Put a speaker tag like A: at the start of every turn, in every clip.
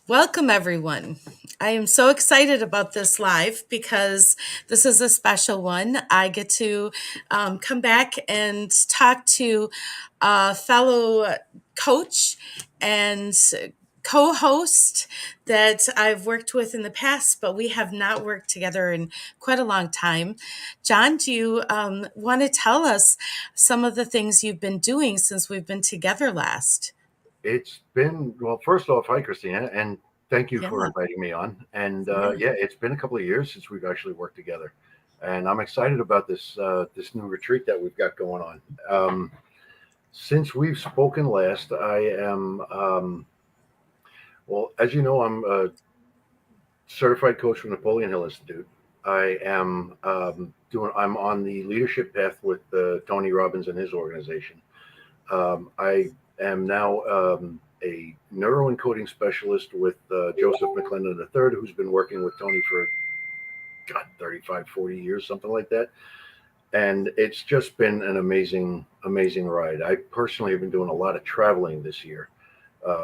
A: Welcome, everyone. I am so excited about this live because this is a special one. I get to come back and talk to a fellow coach and co-host that I've worked with in the past, but we have not worked together in quite a long time. John, do you want to tell us some of the things you've been doing since we've been together last?
B: It's been, well, first off, hi, Christina, and thank you
A: Yeah,
B: for inviting me on. And
A: yeah.
B: yeah, it's been a couple of years since we've actually worked together, and I'm excited about this new retreat that we've got going on. Since we've spoken last, I am well, as you know, I'm a certified coach from Napoleon Hill Institute. I am I'm on the leadership path with Tony Robbins and his organization. I am now a Neuro-Encoding Specialist with Joseph McClendon III, who's been working with Tony for, God, 35, 40 years, something like that. And it's just been an amazing, amazing ride. I personally have been doing a lot of traveling this year.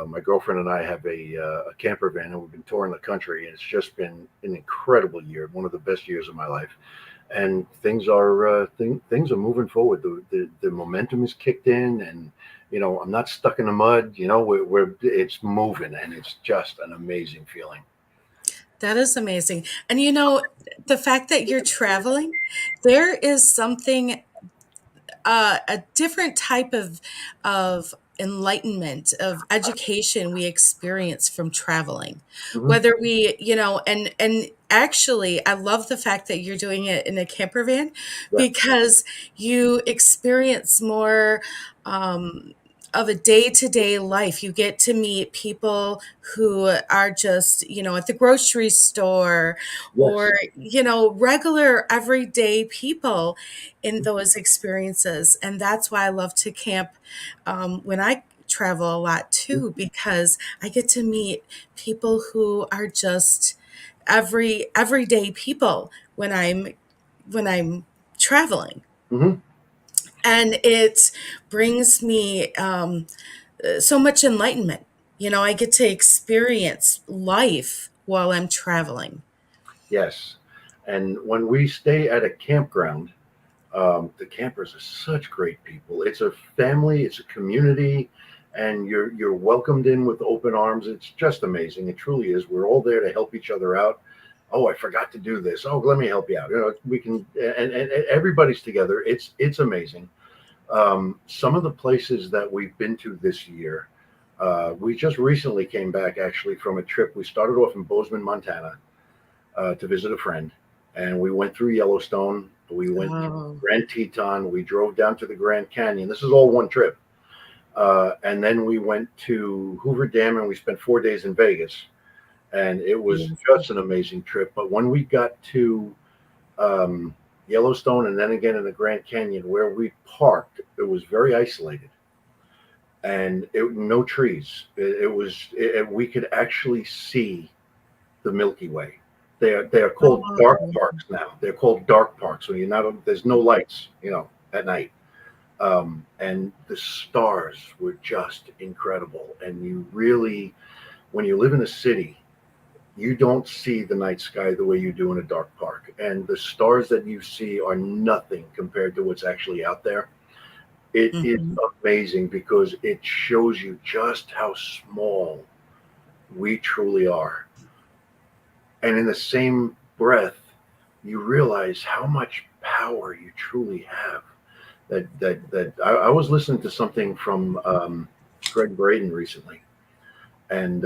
B: My girlfriend and I have a camper van, and we've been touring the country. And it's just been an incredible year, one of the best years of my life. And things are things are moving forward. The momentum is kicked in, and I'm not stuck in the mud. We're it's moving, and it's just an amazing feeling.
A: That is amazing. And the fact that you're traveling, there is something, a different type of enlightenment, of education we experience from traveling.
B: Hmm.
A: Whether and actually, I love the fact that you're doing it in a camper van
B: Yeah.
A: because you experience more of a day-to-day life. You get to meet people who are just, at the grocery store
B: Yes.
A: or, regular everyday people in those experiences. And that's why I love to camp when I travel a lot too, because I get to meet people who are just everyday people when I'm traveling.
B: Hmm.
A: And it brings me so much enlightenment. I get to experience life while I'm traveling.
B: Yes. And when we stay at a campground, the campers are such great people. It's a family, it's a community, and you're welcomed in with open arms. It's just amazing. It truly is. We're all there to help each other out. Oh, I forgot to do this. Oh, let me help you out. We can, and everybody's together. It's amazing. Some of the places that we've been to this year, we just recently came back actually from a trip. We started off in Bozeman, Montana, to visit a friend, and we went through Yellowstone. We went to
A: Oh,
B: Grand Teton. We drove down to the Grand Canyon. This is all one trip. And then we went to Hoover Dam, and we spent 4 days in Vegas. And it was
A: beautiful.
B: just an amazing trip. But when we got to Yellowstone and then again in the Grand Canyon, where we parked, it was very isolated and no trees. We could actually see the Milky Way. They are called dark
A: Oh,
B: parks now. They're called dark parks when you're not there's no lights, at night. And the stars were just incredible. And you really, when you live in a city, you don't see the night sky the way you do in a dark park. And the stars that you see are nothing compared to what's actually out there. It is
A: mhm.
B: amazing because it shows you just how small we truly are. And in the same breath, you realize how much power you truly have. I was listening to something from Greg Braden recently, and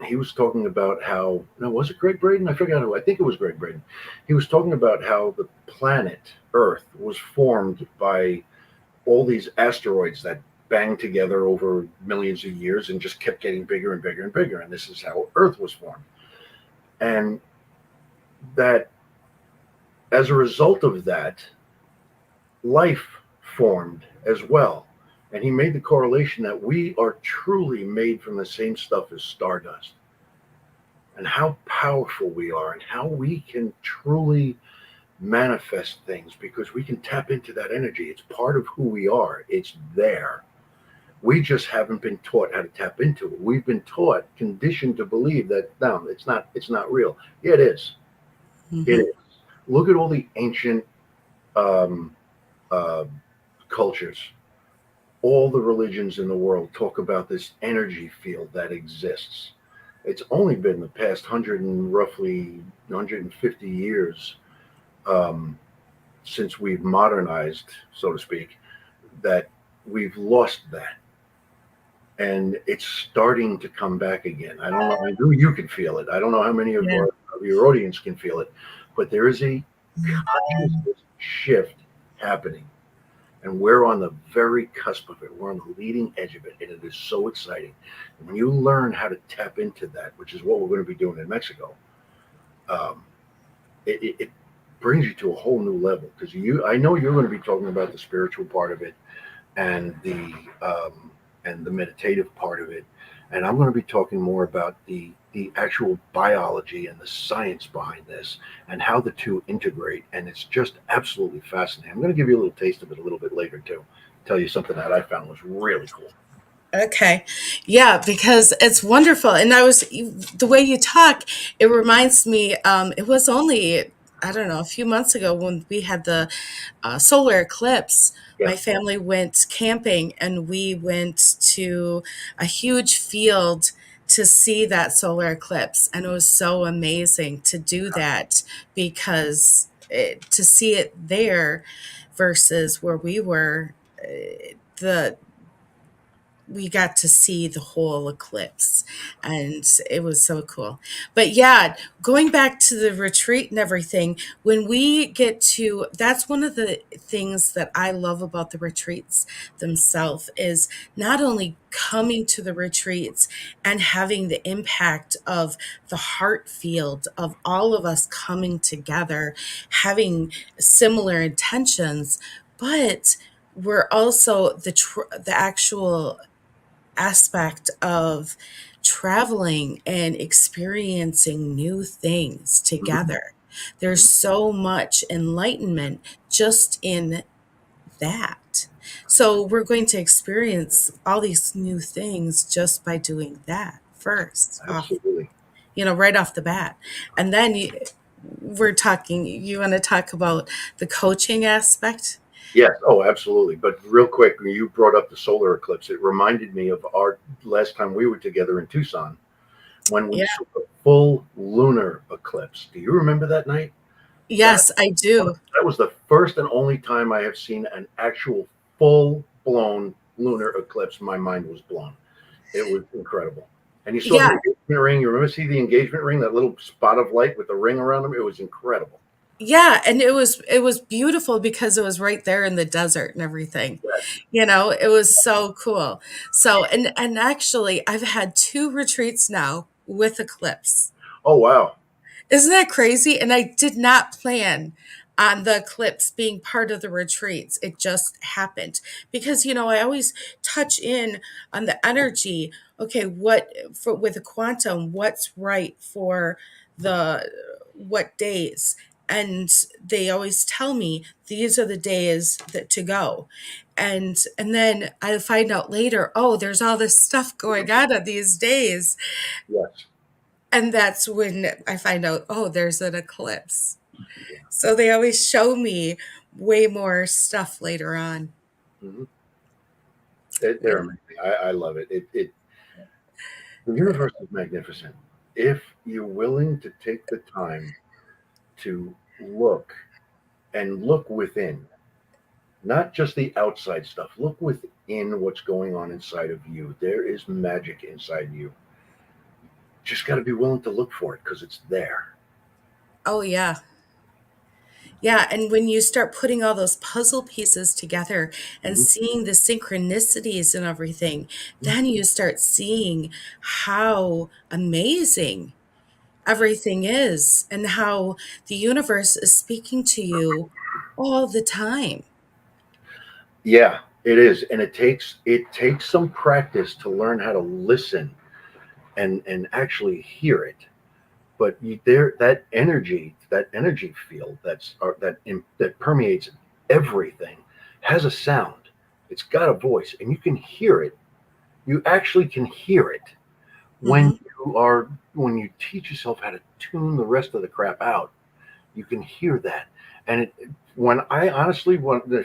B: he was talking about how, no, was it Greg Braden? I forgot who. I think it was Greg Braden. He was talking about how the planet Earth was formed by all these asteroids that banged together over millions of years and just kept getting bigger and bigger and bigger. And this is how Earth was formed. And that as a result of that, life formed as well. And he made the correlation that we are truly made from the same stuff as stardust, and how powerful we are, and how we can truly manifest things because we can tap into that energy. It's part of who we are, it's there. We just haven't been taught how to tap into it. We've been taught, conditioned to believe that no, it's not real. Yeah, it is. It
A: Mhm.
B: is. Look at all the ancient um, uh, cultures. All the religions in the world talk about this energy field that exists. It's only been the past roughly 150 years um, since we've modernized, so to speak, that we've lost that. And it's starting to come back again. I don't know. I know you can feel it. I don't know how many
A: Yeah.
B: of your audience can feel it, but there is a consciousness shift happening. And we're on the very cusp of it. We're on the leading edge of it. And it is so exciting. And when you learn how to tap into that, which is what we're going to be doing in Mexico, um, it brings you to a whole new level. Because I know you're going to be talking about the spiritual part of it and the meditative part of it. And I'm going to be talking more about the actual biology and the science behind this and how the two integrate. And it's just absolutely fascinating. I'm going to give you a little taste of it a little bit later too. Tell you something that I found was really cool.
A: Okay. Yeah, because it's wonderful. And the way you talk, it reminds me, it was only, I don't know, a few months ago when we had the solar eclipse.
B: Yeah,
A: My family went camping and we went to a huge field to see that solar eclipse. And it was so amazing to do that because to see it there versus where we were, the we got to see the whole eclipse and it was so cool. But yeah, going back to the retreat and everything, when we get to that's one of the things that I love about the retreats themselves is not only coming to the retreats and having the impact of the heart field of all of us coming together, having similar intentions, but we're also the actual aspect of traveling and experiencing new things
B: mhm,
A: together. There's so much enlightenment just in that. So we're going to experience all these new things just by doing that first off,
B: absolutely.
A: right off the bat. And then you want to talk about the coaching aspect?
B: Yes. Oh, absolutely. But real quick, when you brought up the solar eclipse, it reminded me of our last time we were together in Tucson when we
A: Yeah.
B: saw the full lunar eclipse. Do you remember that night? That
A: Yes, I do.
B: that was the first and only time I have seen an actual full blown lunar eclipse. My mind was blown. It was incredible. And you saw the
A: Yeah.
B: engagement ring. You remember see the engagement ring, that little spot of light with the ring around them? It was incredible.
A: Yeah, and it was beautiful because it was right there in the desert and everything.
B: Yes.
A: It was so cool. So and actually I've had 2 retreats now with eclipse.
B: Oh wow.
A: Isn't that crazy? And I did not plan on the eclipse being part of the retreats. It just happened because I always touch in on the energy. Okay, what for with the quantum, what's right for the what days? And they always tell me these are the days that to go. And then I find out later, oh, there's all this stuff going on these days,
B: Yes.
A: and that's when I find out, oh, there's an eclipse.
B: Yeah.
A: So they always show me way more stuff later on.
B: Mhm. They're
A: And
B: amazing. I love it. The universe is magnificent. If you're willing to take the time to look within, not just the outside stuff, look within what's going on inside of you. There is magic inside you. Just got to be willing to look for it because it's there.
A: oh yeah. Yeah, and when you start putting all those puzzle pieces together and
B: Mhm.
A: seeing the synchronicities and everything, then you start seeing how amazing everything is and how the universe is speaking to you all the time.
B: Yeah, it is, and it takes some practice to learn how to listen and actually hear it. But that energy field that permeates everything has a sound. It's got a voice, and you can hear it You actually can hear it when
A: Mm-hmm.
B: when you teach yourself how to tune the rest of the crap out. You can hear that. And when I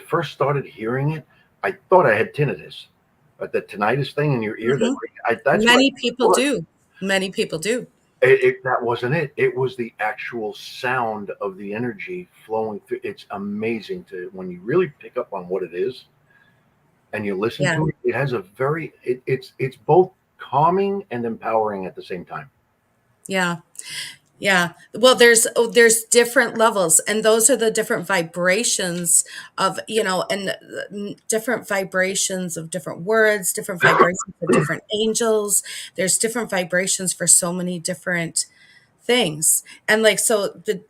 B: first started hearing it, I thought I had tinnitus, but the tinnitus thing in your ear,
A: Mm-hmm.
B: that's what I
A: Many
B: thought it
A: people
B: was.
A: do. Many people do.
B: That wasn't it. It was the actual sound of the energy flowing through. It's amazing to when you really pick up on what it is and you listen
A: Yeah.
B: to it. It has it's both calming and empowering at the same time.
A: Yeah. Yeah. Well, there's different levels, and those are the different vibrations of, and different vibrations of different words, different vibrations of different angels. There's different vibrations for so many different things. And like, so the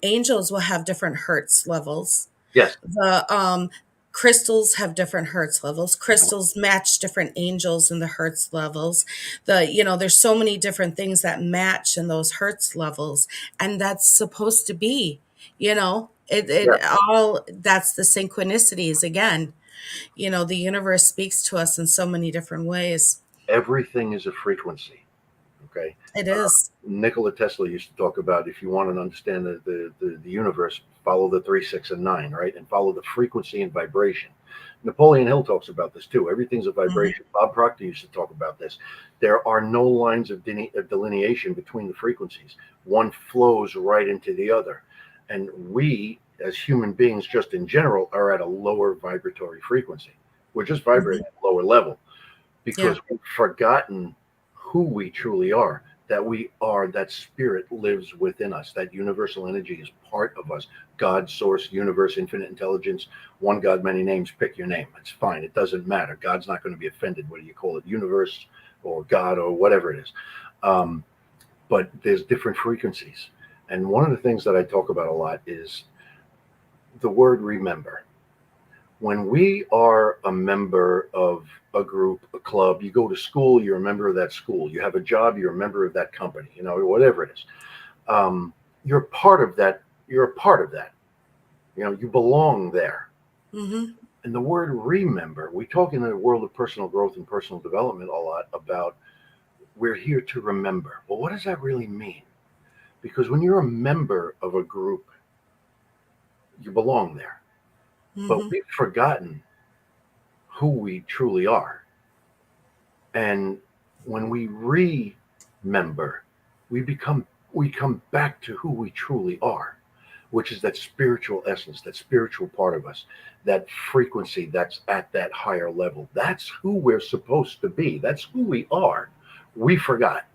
A: angels will have different hertz levels.
B: Yes.
A: The crystals have different hertz levels. Crystals match different angels in the hertz levels. There's so many different things that match in those hertz levels, and that's supposed to be, it
B: Yeah.
A: all, that's the synchronicities again. The universe speaks to us in so many different ways.
B: Everything is a frequency. Okay.
A: It
B: Uh,
A: is.
B: Nikola Tesla used to talk about if you want to understand the universe, follow the 3, 6, and 9, right? And follow the frequency and vibration. Napoleon Hill talks about this too. Everything's a
A: Mhm.
B: vibration. Bob Proctor used to talk about this. There are no lines of delineation between the frequencies. One flows right into the other. And we, as human beings, just in general, are at a lower vibratory frequency. We're just vibrating
A: Mhm.
B: at a lower level
A: Yeah.
B: because we've forgotten who we truly are. That spirit lives within us. That universal energy is part of us. God, source, universe, infinite intelligence, one God, many names, pick your name. It's fine. It doesn't matter. God's not going to be offended, whether you call it universe or God or whatever it is. Um, but there's different frequencies. And one of the things that I talk about a lot is the word remember. When we are a member of a group, a club, you go to school, you're a member of that school. You have a job, you're a member of that company, whatever it is. You're part of that. You're a part of that. You belong there.
A: Hmm.
B: And the word remember, we talk in the world of personal growth and personal development a lot about we're here to remember. Well, what does that really mean? Because when you're a member of a group, you belong there. But
A: Hmm.
B: we've forgotten who we truly are. And when we remember, we come back to who we truly are, which is that spiritual essence, that spiritual part of us, that frequency that's at that higher level. That's who we're supposed to be. That's who we are. We forgot.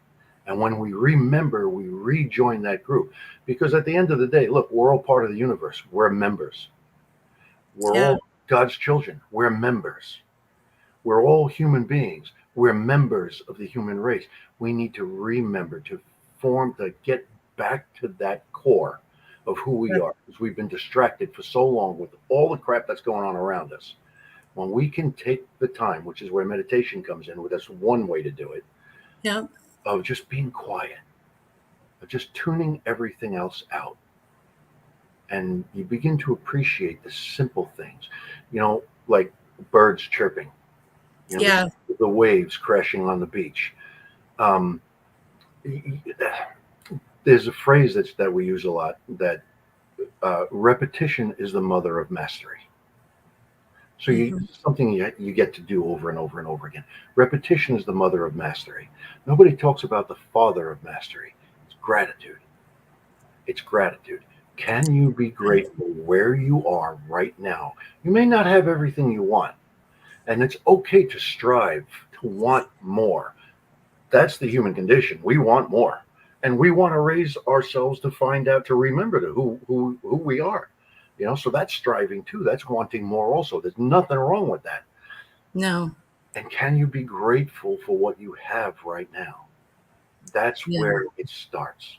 B: And when we remember, we rejoin that group. Because at the end of the day, look, we're all part of the universe. We're members. We're
A: Yeah.
B: all God's children. We're members. We're all human beings. We're members of the human race. We need to remember to get back to that core of who we are, because we've been distracted for so long with all the crap that's going on around us. When we can take the time, which is where meditation comes in, that's one way to do it,
A: Yeah.
B: of just being quiet, of just tuning everything else out. And you begin to appreciate the simple things, like birds chirping,
A: Yeah.
B: the waves crashing on the beach. Um, there's a phrase that we use a lot that repetition is the mother of mastery. So
A: Hmm.
B: something you get to do over and over and over again. Repetition is the mother of mastery. Nobody talks about the father of mastery. It's gratitude. It's gratitude. Can you be grateful where you are right now? You may not have everything you want, and it's okay to strive to want more. That's the human condition. We want more, and we want to raise ourselves to find out, to remember to who we are. So that's striving too. That's wanting more also. There's nothing wrong with that.
A: No.
B: And can you be grateful for what you have right now? That's
A: Yeah.
B: where it starts.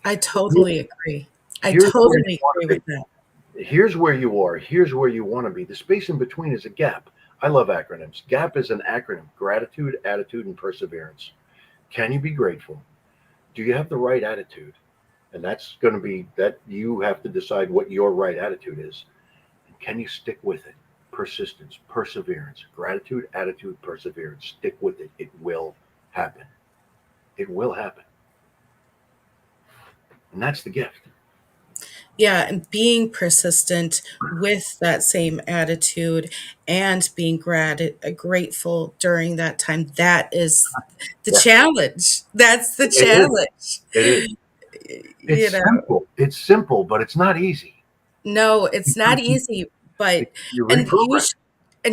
A: I totally agree. I
B: Here's where you
A: totally
B: want
A: agree
B: to
A: with that.
B: be. Here's where you are. Here's where you want to be. The space in between is a gap. I love acronyms. GAP is an acronym: gratitude, attitude, and perseverance. Can you be grateful? Do you have the right attitude? And that's going to be that you have to decide what your right attitude is. And can you stick with it? persistence, perseverance, gratitude, attitude, perseverance. Stick with it. It will happen. It will happen. And that's the gift.
A: Yeah, and being persistent with that same attitude and being grateful during that time, that is the
B: Yeah,
A: challenge. That's the
B: it is.
A: challenge.
B: It is.
A: You
B: It's
A: know,
B: simple. It's simple, but it's not easy
A: no, it's not
B: because
A: easy, but
B: you
A: and
B: reprogram.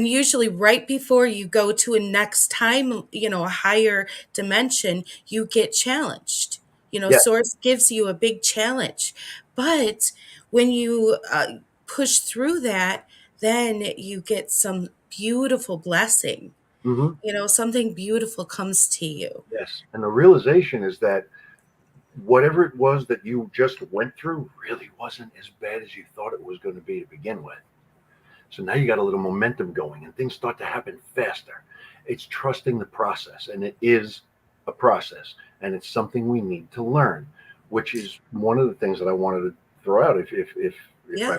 A: usually right before you go to a next time, a higher dimension, you get challenged.
B: Yes.
A: Source gives you a big challenge. But when you push through that, then you get some beautiful blessing.
B: Hmm.
A: Something beautiful comes to you.
B: Yes. And the realization is that whatever it was that you just went through really wasn't as bad as you thought it was going to be to begin with. So now you got a little momentum going and things start to happen faster. It's trusting the process, and it is a process, and it's something we need to learn, which is one of the things that I wanted to throw out. If I,
A: Yeah.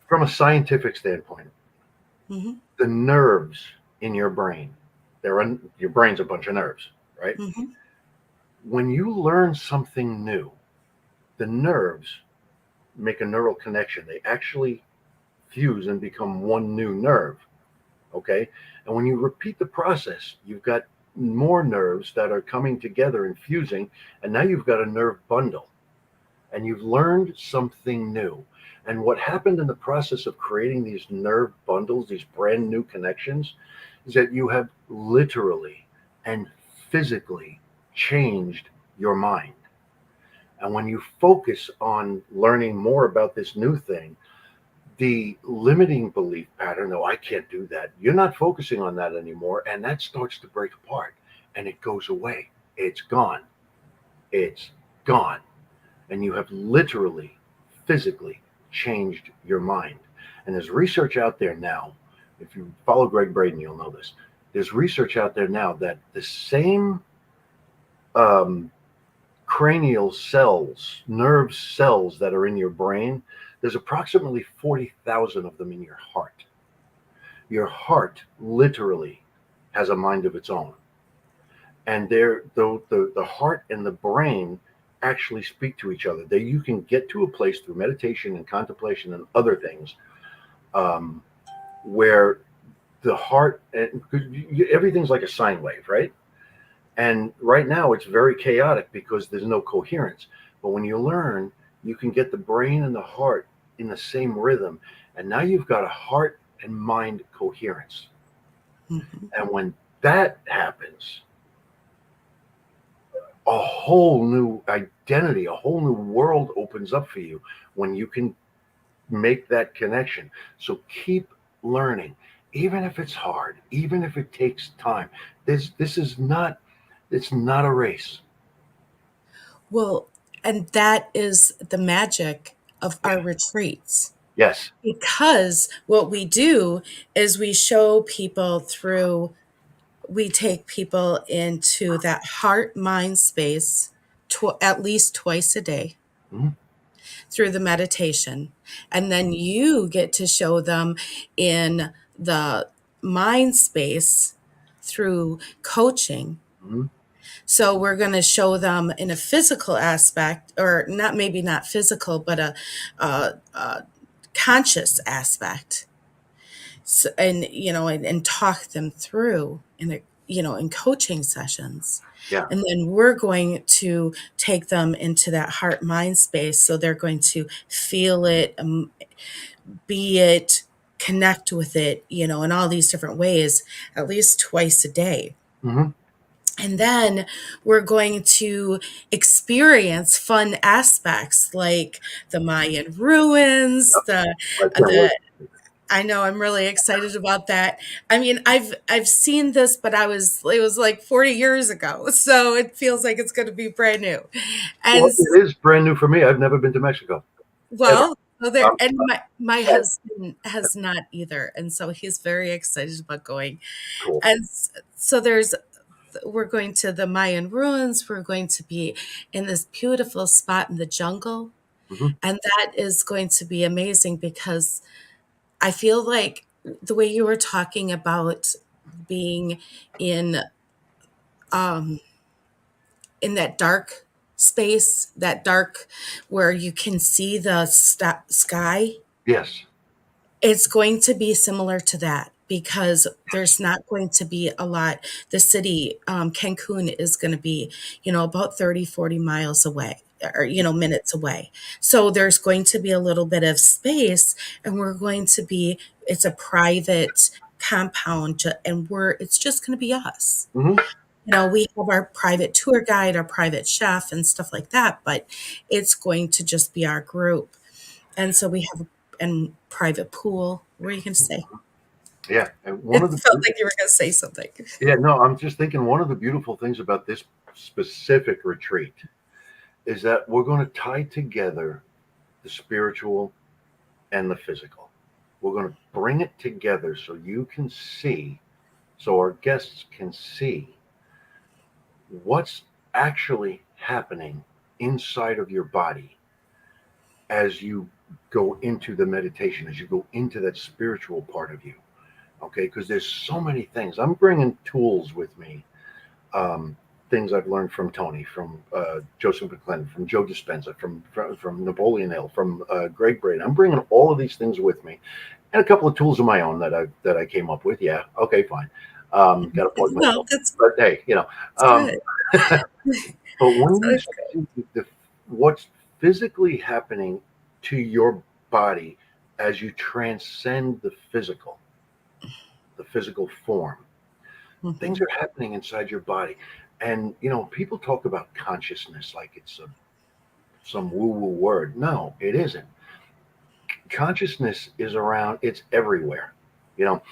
B: from a scientific standpoint,
A: Hmm.
B: the nerves in your brain, your brain's a bunch of nerves, right?
A: Hmm.
B: When you learn something new, the nerves make a neural connection. They actually fuse and become one new nerve. Okay. And when you repeat the process, you've got more nerves that are coming together and fusing. And now you've got a nerve bundle and you've learned something new. And what happened in the process of creating these nerve bundles, these brand new connections, is that you have literally and physically changed your mind. And when you focus on learning more about this new thing, the limiting belief pattern, though, I can't do that, you're not focusing on that anymore. And that starts to break apart and it goes away. It's gone. It's gone. And you have literally, physically changed your mind. And there's research out there now. If you follow Greg Braden, you'll know this. There's research out there now that the same um, cranial cells, nerve cells that are in your brain, there's approximately 40,000 of them in your heart. Your heart literally has a mind of its own. And the heart and the brain actually speak to each other. You can get to a place through meditation and contemplation and other things um, where the heart, everything's like a sine wave, right? And right now it's very chaotic because there's no coherence. But when you learn, you can get the brain and the heart in the same rhythm. And now you've got a heart and mind coherence.
A: Hmm.
B: And when that happens, a whole new identity, a whole new world opens up for you when you can make that connection. So keep learning, even if it's hard, even if it takes time. This is not, it's not a race.
A: Well, and that is the magic of our retreats.
B: Yes.
A: Because what we do is we take people into that heart mind space at least twice a day
B: Mhm.
A: through the meditation. And then you get to show them in the mind space through coaching.
B: Mhm.
A: So we're going to show them in a physical aspect, or not, maybe not physical, but a conscious aspect. So, and talk them through in coaching sessions.
B: Yeah.
A: And then we're going to take them into that heart mind space. So they're going to feel it, be it, connect with it, in all these different ways, at least twice a day.
B: Hmm.
A: And then we're going to experience fun aspects like the Mayan ruins,
B: I can't wait.
A: the I know, I'm really excited about that. I mean, I've seen this, but it was like 40 years ago. So it feels like it's going to be brand new. And
B: Well, it is brand new for me. I've never been to Mexico ever.
A: well, so there
B: Um,
A: and my husband has not either, and so he's very excited about going.
B: cool.
A: And so we're going to the Mayan ruins. We're going to be in this beautiful spot in the jungle,
B: Hmm.
A: and that is going to be amazing because I feel like the way you were talking about being in um, in that dark space, that dark where you can see the sky,
B: Yes.
A: it's going to be similar to that because there's not going to be a lot. The city, Cancun, is going to be, about 30, 40 miles away or, minutes away. So there's going to be a little bit of space and it's a private compound and it's just going to be us.
B: Hmm.
A: We have our private tour guide, our private chef, and stuff like that, but it's going to just be our group. And so we have a private pool. What are you going to say?
B: Yeah. And one
A: It
B: of the
A: felt like you were going to say something.
B: Yeah, no, I'm just thinking one of the beautiful things about this specific retreat is that we're going to tie together the spiritual and the physical. We're going to bring it together so you can see, so our guests can see what's actually happening inside of your body as you go into the meditation, as you go into that spiritual part of you. Okay, because there's so many things. I'm bringing tools with me, things I've learned from Tony, from Joseph McClendon, from Joe Dispenza, from Napoleon Hill, from Greg Braden. I'm bringing all of these things with me, and a couple of tools of my own that I came up with. Yeah, okay, fine. Got to plug
A: Well,
B: myself, but hey,
A: that's good.
B: but when you
A: That's
B: see what's physically happening to your body as you transcend the physical form,
A: good.
B: things are happening inside your body. And people talk about consciousness like it's some woo-woo word. No, it isn't. Consciousness is around, it's everywhere. you know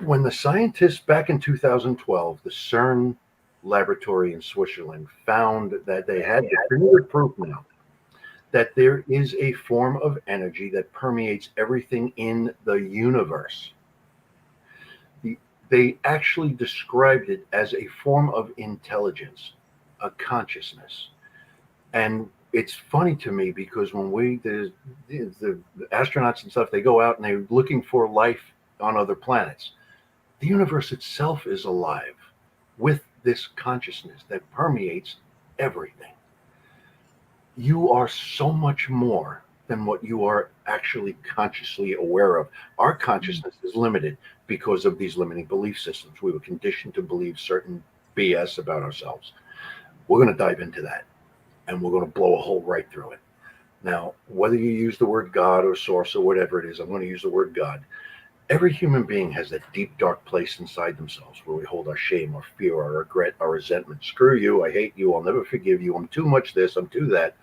B: when the scientists back in 2012, the CERN laboratory in Switzerland, found that they had definitive proof now that there is a form of energy that permeates everything in the universe. They actually described it as a form of intelligence, a consciousness. And it's funny to me because when the astronauts and stuff, they go out and they're looking for life on other planets. The universe itself is alive with this consciousness that permeates everything. You are so much more than what you are actually consciously aware of. Our consciousness is limited because of these limiting belief systems. We were conditioned to believe certain BS about ourselves. We're going to dive into that and we're going to blow a hole right through it. Now, whether you use the word God or source or whatever it is, I'm going to use the word God. Every human being has that deep, dark place inside themselves where we hold our shame, our fear, our regret, our resentment. Screw you. I hate you. I'll never forgive you. I'm too much this. I'm too that.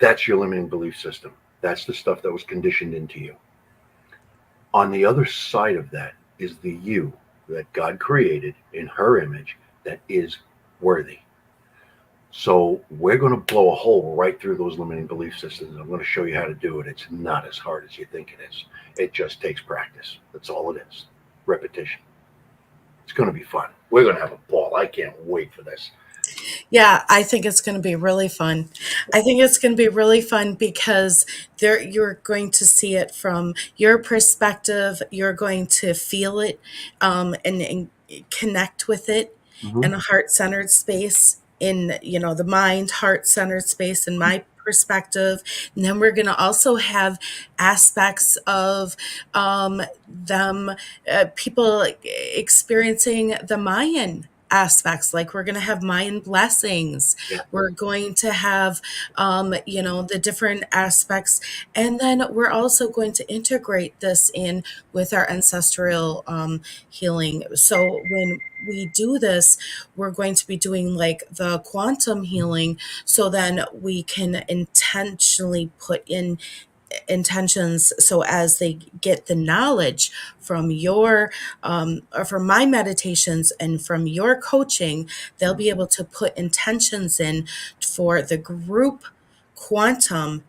B: That's your limiting belief system. That's the stuff that was conditioned into you. On the other side of that is the you that God created in her image that is worthy. So we're going to blow a hole right through those limiting belief systems. I'm going to show you how to do it. It's not as hard as you think it is. It just takes practice. That's all it is. Repetition. It's going to be fun. We're going to have a ball. I can't wait for this.
A: Yeah, I think it's going to be really fun. I think it's going to be really fun because you're going to see it from your perspective. You're going to feel it and connect with it
B: Mm-hmm.
A: in a heart-centered space, in the mind heart-centered space in my perspective. And then we're going to also have aspects of them people experiencing the Mayan aspects, like we're going to have Mayan blessings.
B: Yeah.
A: We're going to have the different aspects, and then we're also going to integrate this in with our ancestral healing. So when we do this, we're going to be doing like the quantum healing, so then we can intentionally put in intentions so as they get the knowledge from your or from my meditations and from your coaching, they'll be able to put intentions in for the group quantum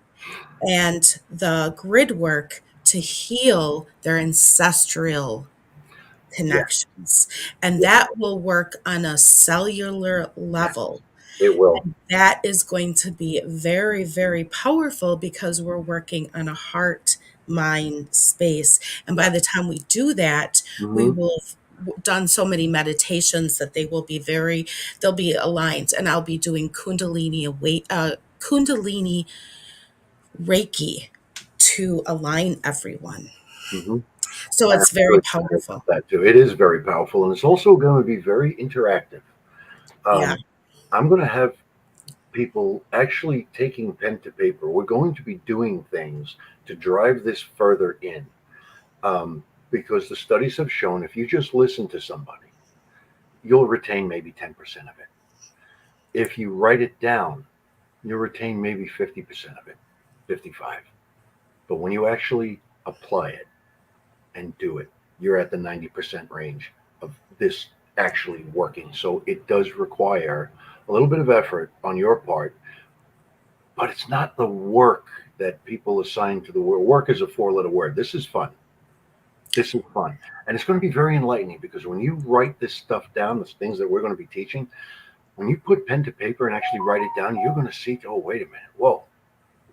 A: and the grid work to heal their ancestral
B: Yeah.
A: connections, and
B: Yeah.
A: that will work on a cellular level.
B: It will.
A: That is going to be very, very powerful because we're working on a heart mind space. And by the time we do that, we
B: Hmm.
A: will have done so many meditations that they'll be aligned. And I'll be doing Kundalini Reiki to align everyone.
B: Hmm.
A: So
B: I'm
A: it's very
B: really excited
A: powerful.
B: about that too. It is very powerful, and it's also going to be very interactive.
A: Yeah.
B: I'm going to have people actually taking pen to paper. We're going to be doing things to drive this further in, because the studies have shown if you just listen to somebody, you'll retain maybe 10% of it. If you write it down, you'll retain maybe 50% of it, 55. But when you actually apply it and do it, you're at the 90% range of this actually working. So it does require a little bit of effort on your part, but it's not the work that people assign to the word. Work is a four-letter word. This is fun. This is fun. And it's going to be very enlightening because when you write this stuff down, the things that we're going to be teaching, when you put pen to paper and actually write it down, you're going to see, oh, wait a minute. Whoa,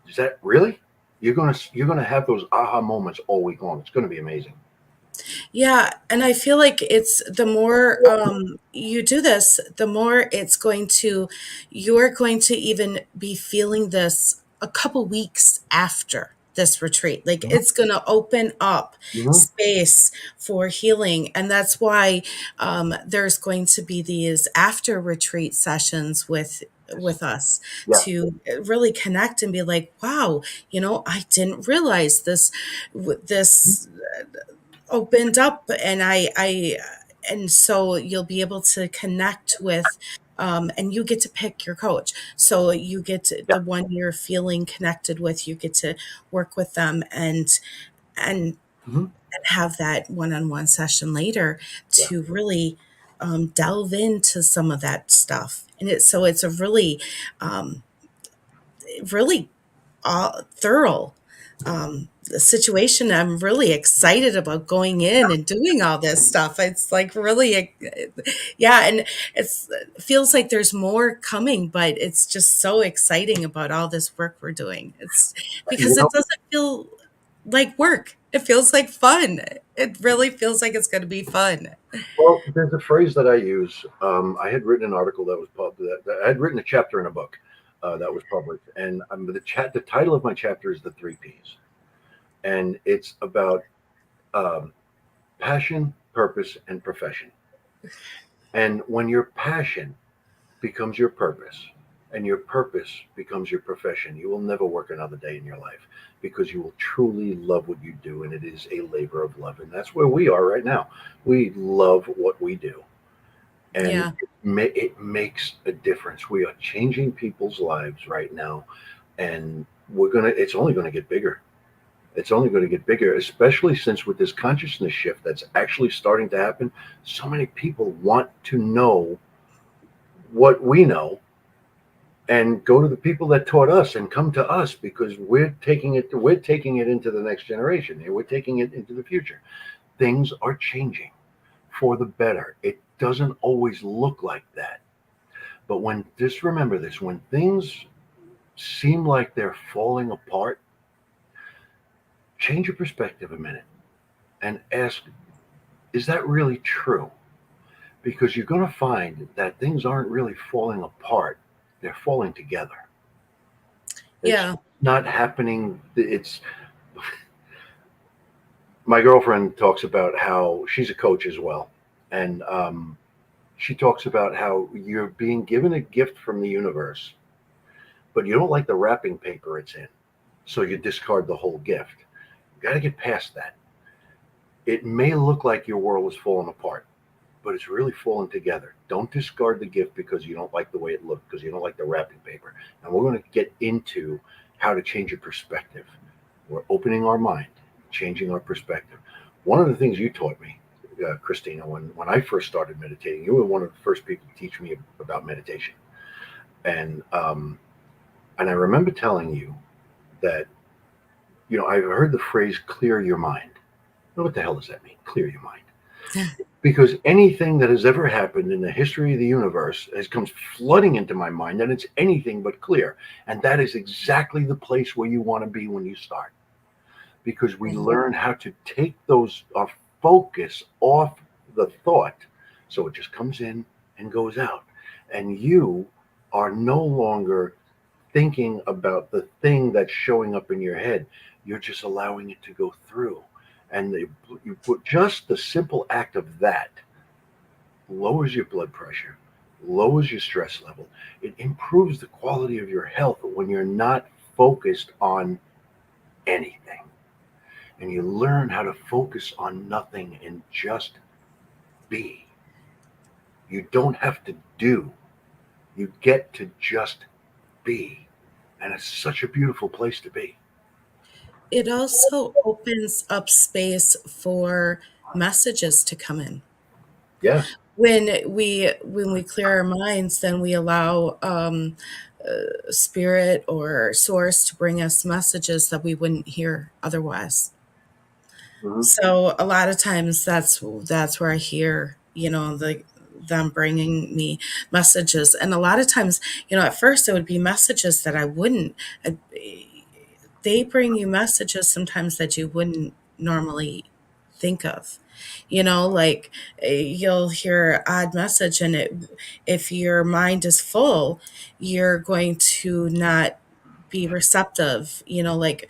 B: is that really? You're going to have those aha moments all week long. It's going to be amazing.
A: Yeah, and I feel like it's the more you do this, the more you're going to even be feeling this a couple weeks after this retreat. Like
B: Mhm.
A: it's going to open up
B: Mhm.
A: space for healing. And that's why there's going to be these after retreat sessions with us
B: Yeah.
A: to really connect and be like, wow, I didn't realize this opened up, and and so you'll be able to connect with and you get to pick your coach, so you get
B: Yeah.
A: the one you're feeling connected with, you get to work with them and
B: Mhm.
A: have that one-on-one session later
B: Yeah.
A: to really delve into some of that stuff. And it's a um, really thorough situation. I'm really excited about going in and doing all this stuff. It's like really, yeah, and it feels like there's more coming, but it's just so exciting about all this work we're doing. It's
B: You
A: because
B: know,
A: it doesn't feel like work. It feels like fun. It really feels like it's going to be fun.
B: well, there's a phrase that I use. I had written an article that was published. I had written a chapter in a book that was published, and the title of my chapter is the three P's, and it's about um, passion, purpose, and profession. And when your passion becomes your purpose and your purpose becomes your profession, you will never work another day in your life because you will truly love what you do, and it is a labor of love. And that's where we are right now. We love what we do, and
A: Yeah.
B: it makes a difference. We are changing people's lives right now, and it's only going to get bigger. It's only going to get bigger, especially since with this consciousness shift that's actually starting to happen. So many people want to know what we know and go to the people that taught us and come to us because we're taking it into the next generation, and we're taking it into the future. Things are changing for the better. It doesn't always look like that, but just remember this: when things seem like they're falling apart, change your perspective a minute and ask, is that really true? Because you're going to find that things aren't really falling apart, they're falling together. It's
A: Yeah.
B: not happening. It's My girlfriend talks about how she's a coach as well, and she talks about how you're being given a gift from the universe, but you don't like the wrapping paper it's in, so you discard the whole gift. You got to get past that. It may look like your world is falling apart, but it's really falling together. Don't discard the gift because you don't like the way it looked, because you don't like the wrapping paper. And we're going to get into how to change your perspective. We're opening our mind, changing our perspective. One of the things you taught me, Christina, when I first started meditating, you were one of the first people to teach me about meditation. And I remember telling you that, I've heard the phrase clear your mind. Now, what the hell does that mean? Clear your mind. Because anything that has ever happened in the history of the universe has comes flooding into my mind, and it's anything but clear. And that is exactly the place where you want to be when you start. because we
A: Mhm.
B: learn how to take our focus off the thought. So it just comes in and goes out. And you are no longer thinking about the thing that's showing up in your head. You're just allowing it to go through. And you put just the simple act of that lowers your blood pressure, lowers your stress level. It improves the quality of your health when you're not focused on anything. And you learn how to focus on nothing and just be. You don't have to do, you get to just be. And it's such a beautiful place to be.
A: It also opens up space for messages to come in.
B: Yes.
A: When we clear our minds, then we allow spirit or source to bring us messages that we wouldn't hear otherwise.
B: Mm-hmm.
A: So a lot of times that's where I hear, them bringing me messages. And a lot of times, at first it would be messages that I wouldn't. uh, They bring you messages sometimes that you wouldn't normally think of. Like, you'll hear an odd message, and if your mind is full, you're going to not be receptive. Like,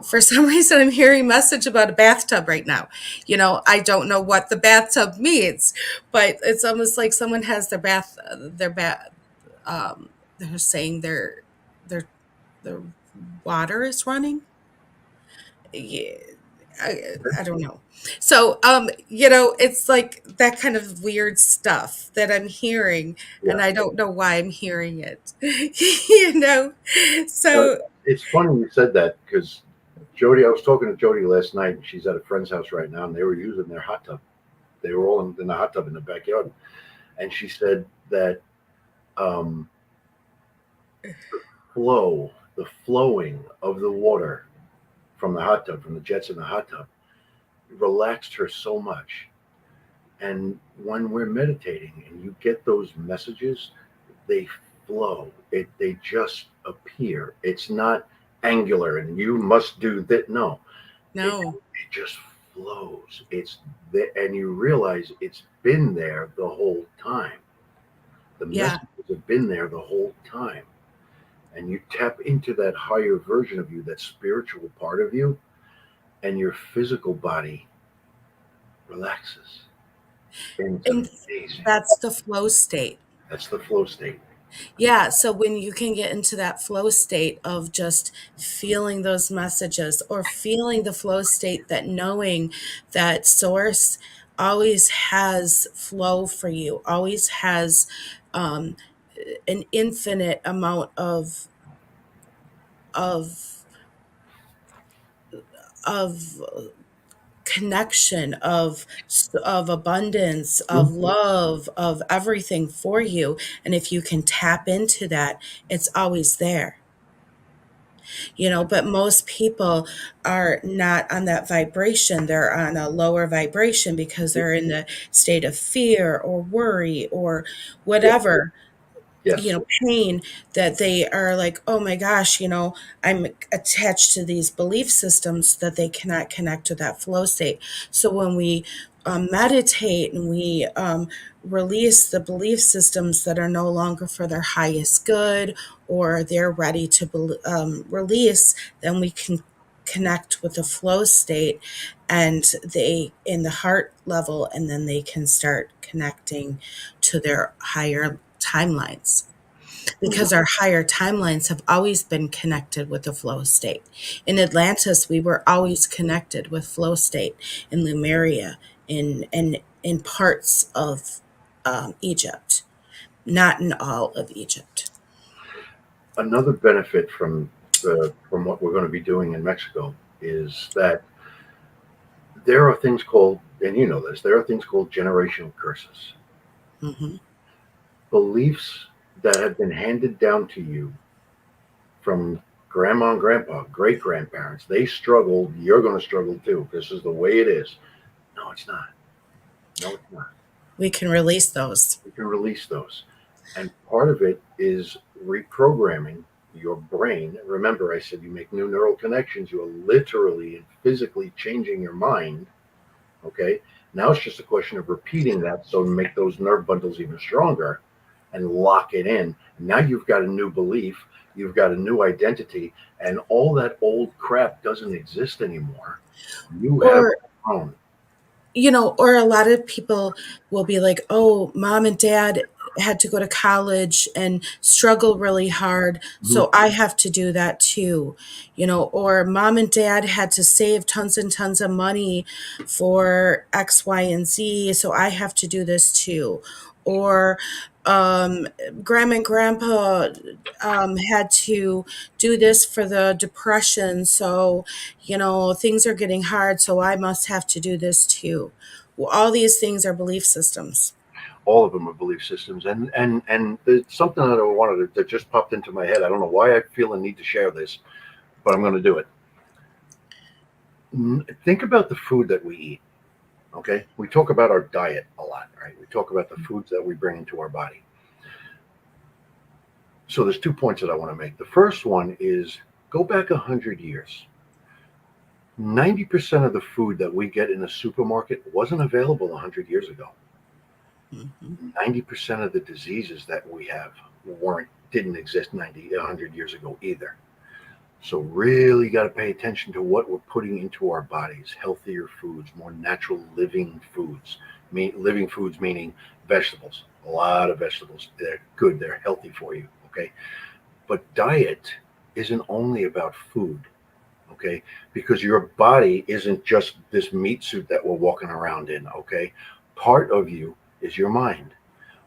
A: for some reason, I'm hearing a message about a bathtub right now. I don't know what the bathtub means, but it's almost like someone has they're saying their their water is running. Yeah, I don't know. So, it's like that kind of weird stuff that I'm hearing, and
B: Yeah.
A: I don't know why I'm hearing it. you know,
B: But
A: so
B: it's funny you said that because Jody, I was talking to Jody last night, and she's at a friend's house right now, and they were using their hot tub. They were all in the hot tub in the backyard. And she said that um, the flowing of the water from the hot tub, from the jets in the hot tub, relaxed her so much. And when we're meditating and you get those messages, they flow. They just appear. It's not angular and you must do that. No,
A: no,
B: it just flows. It's there, and you realize it's been there the whole time. The
A: yeah.
B: messages have been there the whole time. And you tap into that higher version of you, that spiritual part of you, and your physical body relaxes. And it's
A: And
B: amazing.
A: that's the flow state.
B: That's the flow state.
A: Yeah, so when you can get into that flow state of just feeling those messages, or feeling the flow state, that knowing that source always has flow for you, always has um, an infinite amount of of connection, of abundance, of
B: Mhm.
A: love, of everything for you. And if you can tap into that, it's always there. But most people are not on that vibration. They're on a lower vibration because they're in the state of fear or worry or
B: Yeah.
A: whatever,
B: Yes.
A: pain, that they are like, oh my gosh, I'm attached to these belief systems, that they cannot connect to that flow state. So when we meditate, and we release the belief systems that are no longer for their highest good, or they're ready to release, then we can connect with the flow state, and they in the heart level, and then they can start connecting to their higher timelines,
B: Mhm.
A: because our higher timelines have always been connected with the flow state. In Atlantis, we were always connected with flow state. In Lemuria, in parts of Egypt, not in all of Egypt.
B: Another benefit from what we're going to be doing in Mexico is that there are things called, and you know this, there are things called generational curses,
A: Hmm.
B: beliefs that have been handed down to you from grandma and grandpa, great grandparents. They struggled. You're going to struggle too. This is the way it is. No, it's not. No, it's not.
A: We can release those.
B: You can release those. And part of it is reprogramming your brain, remember I said you make new neural connections, you are literally and physically changing your mind. Okay. Now it's just a question of repeating that so make those nerve bundles even stronger and lock it in. Now you've got a new belief, you've got a new identity, and all that old crap doesn't exist anymore. You have
A: Or
B: grown.
A: or a lot of people will be like, oh, mom and dad had to go to college and struggle really hard,
B: Mhm.
A: so I have to do that too. Or mom and dad had to save tons and tons of money for X, Y, and Z, so I have to do this too. Or um, grandma and grandpa had to do this for the depression, so things are getting hard, so I must have to do this too. Well, all these things are belief systems.
B: All of them are belief systems, and there's something that I wanted that just popped into my head. I don't know why I feel a need to share this, but I'm going to do it. Think about the food that we eat. Okay, we talk about our diet a lot, right? We talk about the foods that we bring into our body. So there's 2 points that I want to make. The first one is go back 100 years. 90% of the food that we get in a supermarket wasn't available 100 years ago.
A: Mhm.
B: 90% of the diseases that we have didn't exist 100 years ago either. So really got to pay attention to what we're putting into our bodies. Healthier foods, more natural living foods. Living foods meaning vegetables. A lot of vegetables. They're good. They're healthy for you. Okay. But diet isn't only about food. Okay. Because your body isn't just this meat suit that we're walking around in. Okay. Part of you is your mind.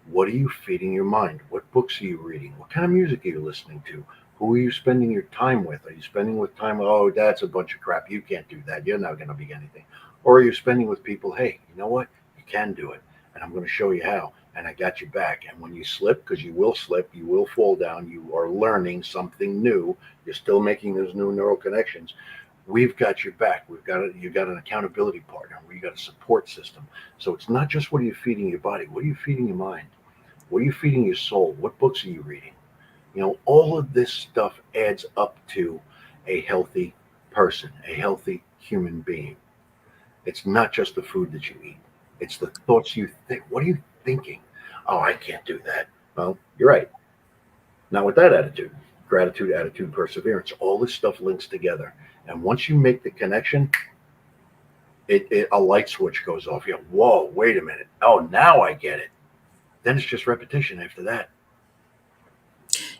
B: What are you feeding your mind? What books are you reading? What kind of music are you listening to? Who are you spending your time with? Are you spending with time? Oh, that's a bunch of crap. You can't do that. You're not going to be anything. Or are you spending with people? Hey, you know what? You can do it, and I'm going to show you how. And I got you back. And when you slip, because you will slip, you will fall down. You are learning something new. You're still making those new neural connections. We've got your back. You got an accountability partner. We got a support system. So it's not just what are you feeding your body. What are you feeding your mind? What are you feeding your soul? What books are you reading? All of this stuff adds up to a healthy person, a healthy human being. It's not just the food that you eat, it's the thoughts you think. What are you thinking? Oh, I can't do that. Well, you're right. Not with that attitude. Gratitude, attitude, perseverance. All this stuff links together. And once you make the connection, a light switch goes off. You go, whoa, wait a minute. Oh, now I get it. Then it's just repetition after that.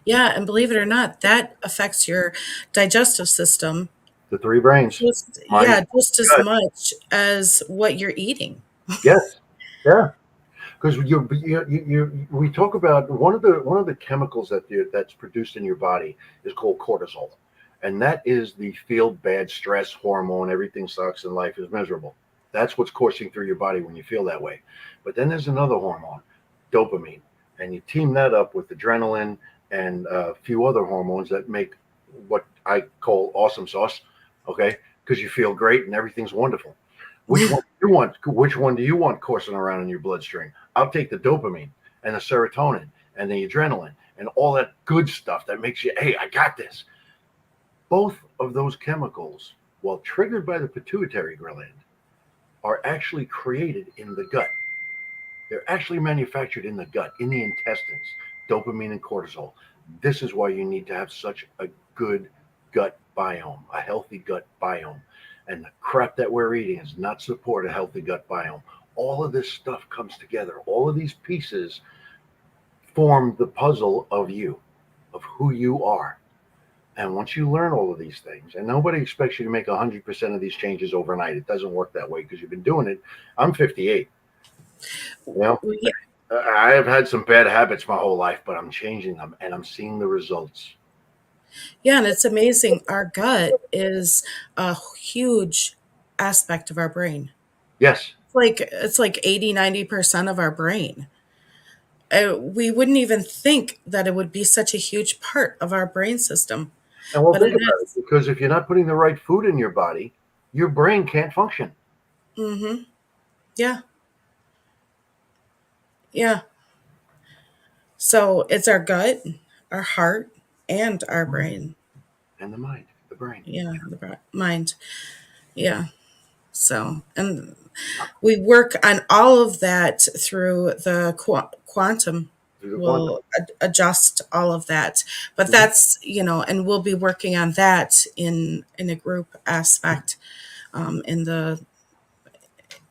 A: Yeah, and believe it or not, that affects your digestive system
B: The three brains, mind,
A: just as
B: gut.
A: much as what you're eating.
B: Yes. Yeah. Because we talk about one of the chemicals that's produced in your body is called cortisol, and that is the feel bad stress hormone. Everything sucks and life is miserable. That's what's coursing through your body when you feel that way. But then there's another hormone, dopamine, and you team that up with adrenaline and a few other hormones that make what I call awesome sauce. Okay, because you feel great and everything's wonderful. Which one do you want? Which one do you want coursing around in your bloodstream? I'll take the dopamine and the serotonin and the adrenaline and all that good stuff that makes you, hey, I got this. Both of those chemicals, while triggered by the pituitary gland, are actually created in the gut. They're actually manufactured in the gut, in the intestines, dopamine and cortisol. This is why you need to have such a good gut biome, a healthy gut biome. And the crap that we're eating does not support a healthy gut biome. All of this stuff comes together. All of these pieces form the puzzle of you, of who you are. And once you learn all of these things, and nobody expects you to make 100% of these changes overnight, it doesn't work that way because you've been doing it. I'm 58. You know,
A: Yeah,
B: I have had some bad habits my whole life, but I'm changing them and I'm seeing the results.
A: yeah, and it's amazing. Our gut is a huge aspect of our brain.
B: Yes.
A: It's like 80-90% of our brain. We wouldn't even think that it would be such a huge part of our brain system,
B: And well,
A: but it
B: think about it
A: is.
B: because if you're not putting the right food in your body, your brain can't function.
A: Mm-hmm. Yeah, yeah. So it's our gut, our heart. and our brain.
B: And the mind, the brain.
A: Yeah, the mind. Yeah. So, and we work on all of that through the quantum.
B: Through the quantum.
A: We'll adjust all of that, but
B: Mhm.
A: that's, and we'll be working on that in a group aspect, in the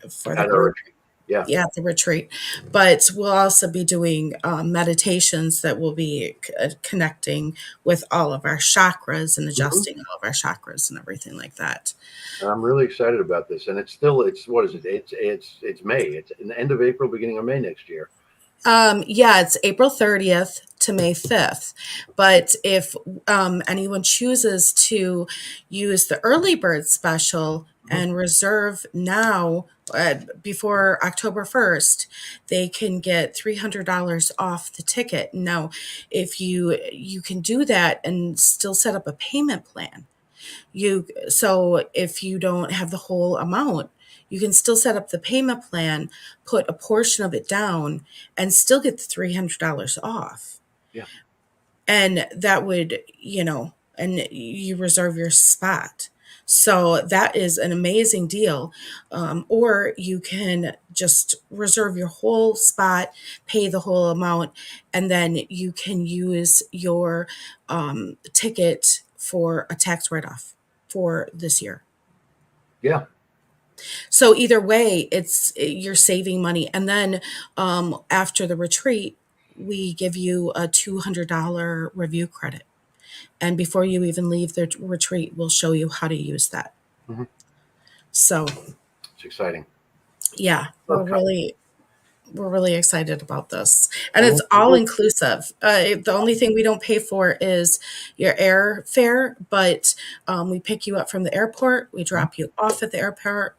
A: for the
B: At our
A: group.
B: retreat. Yeah.
A: Yeah, the retreat. But we'll also be doing meditations that will be connecting with all of our chakras and
B: Mhm.
A: adjusting all of our chakras and everything like that.
B: And I'm really excited about this. And it's what is it? It's May. It's in the end of April, beginning of May next year.
A: Yeah, it's April 30th to May 5th. But if anyone chooses to use the early bird special
B: Mhm.
A: and reserve now, before October 1st, they can get $300 off the ticket. Now, if you can do that and still set up a payment plan. So if you don't have the whole amount, you can still set up the payment plan, put a portion of it down, and still get the $300 off.
B: Yeah.
A: And that would, and you reserve your spot. So that is an amazing deal. Or you can just reserve your whole spot, pay the whole amount, and then you can use your ticket for a tax write-off for this year.
B: Yeah.
A: So either way, you're saving money. And then after the retreat, we give you a $200 review credit. And before you even leave the retreat, we'll show you how to use that.
B: Mhm.
A: So
B: It's exciting.
A: yeah, we're really excited about this, and
B: And
A: it's all inclusive. The only thing we don't pay for is your airfare, but we pick you up from the airport, we drop you off at the airport,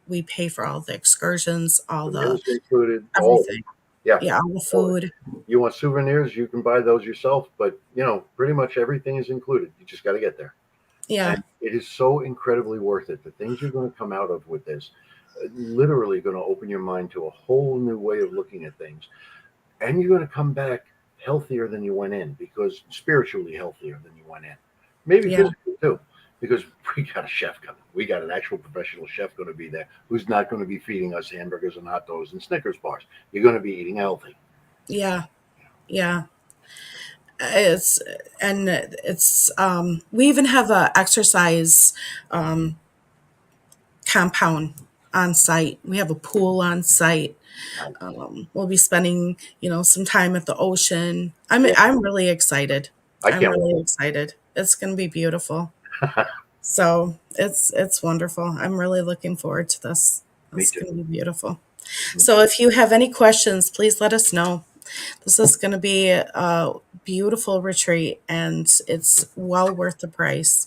A: we pay for all the excursions, all
B: the
A: the
B: meals included, all of it.
A: everything.
B: Yeah.
A: Yeah, all the
B: All of it.
A: food.
B: You want souvenirs, you can buy those yourself, but pretty much everything is included. You just got to get there.
A: Yeah,
B: And it is so incredibly worth it. The things you're going to come out of with this, literally going to open your mind to a whole new way of looking at things. And you're going to come back healthier than you went in, because spiritually healthier than you went in. Maybe
A: yeah,
B: physically too, because we got a chef coming. We got an actual professional chef going to be there who's not going to be feeding us hamburgers and hot dogs and Snickers bars. You're going to be eating healthy.
A: yeah, yeah. It's we even have a exercise um, compound on site. We have a pool on site. We'll be spending, some time at the ocean.
B: Yeah,
A: I'm really excited.
B: I
A: I'm
B: can't
A: really excited. It's going to be beautiful.
B: wait.
A: So it's wonderful. I'm really looking forward to this.
B: Me
A: It's
B: too.
A: going to be beautiful.
B: Me
A: So
B: too.
A: if you have any questions, please let us know. This is going to be a beautiful retreat, and it's well worth the price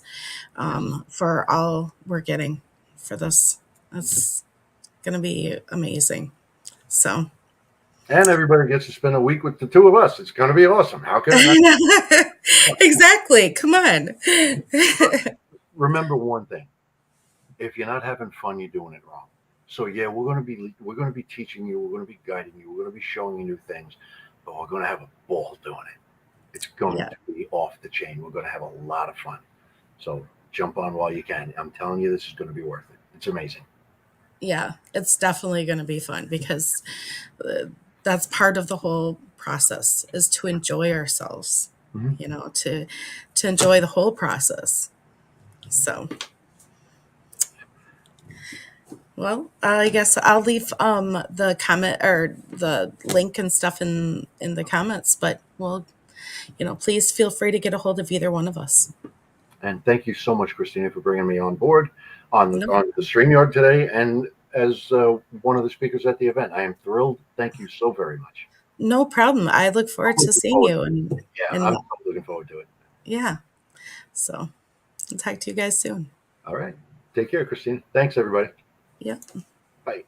B: Yes.
A: for all we're getting for this. It's going to be amazing. So,
B: And everybody gets to spend a week with the two of us. It's going to be awesome. How can it not?
A: exactly. Come on.
B: Remember one thing: if you're not having fun, you're doing it wrong. So yeah, we're going to be teaching you, we're going to be guiding you, we're going to be showing you new things, but we're going to have a ball doing it. It's going
A: Yeah.
B: to be off the chain. We're going to have a lot of fun. So jump on while you can. I'm telling you, this is going to be worth it. It's amazing.
A: Yeah. It's definitely going to be fun because that's part of the whole process is to enjoy ourselves,
B: Mhm.
A: to enjoy the whole process. So, well, I guess I'll leave the comment or the link and stuff in the comments, but please feel free to get a hold of either one of us.
B: And thank you so much, Christina, for bringing me on board on
A: No,
B: the StreamYard today, and as one of the speakers at the event. I am thrilled. Thank you so very much.
A: no problem. I look forward
B: I'm
A: to
B: looking
A: seeing
B: forward
A: you
B: to it. Yeah,
A: and
B: I'm looking forward to it.
A: yeah. So I'll talk to you guys soon.
B: All right. Take care, Christina. Thanks, everybody.
A: Yeah.
B: Bye.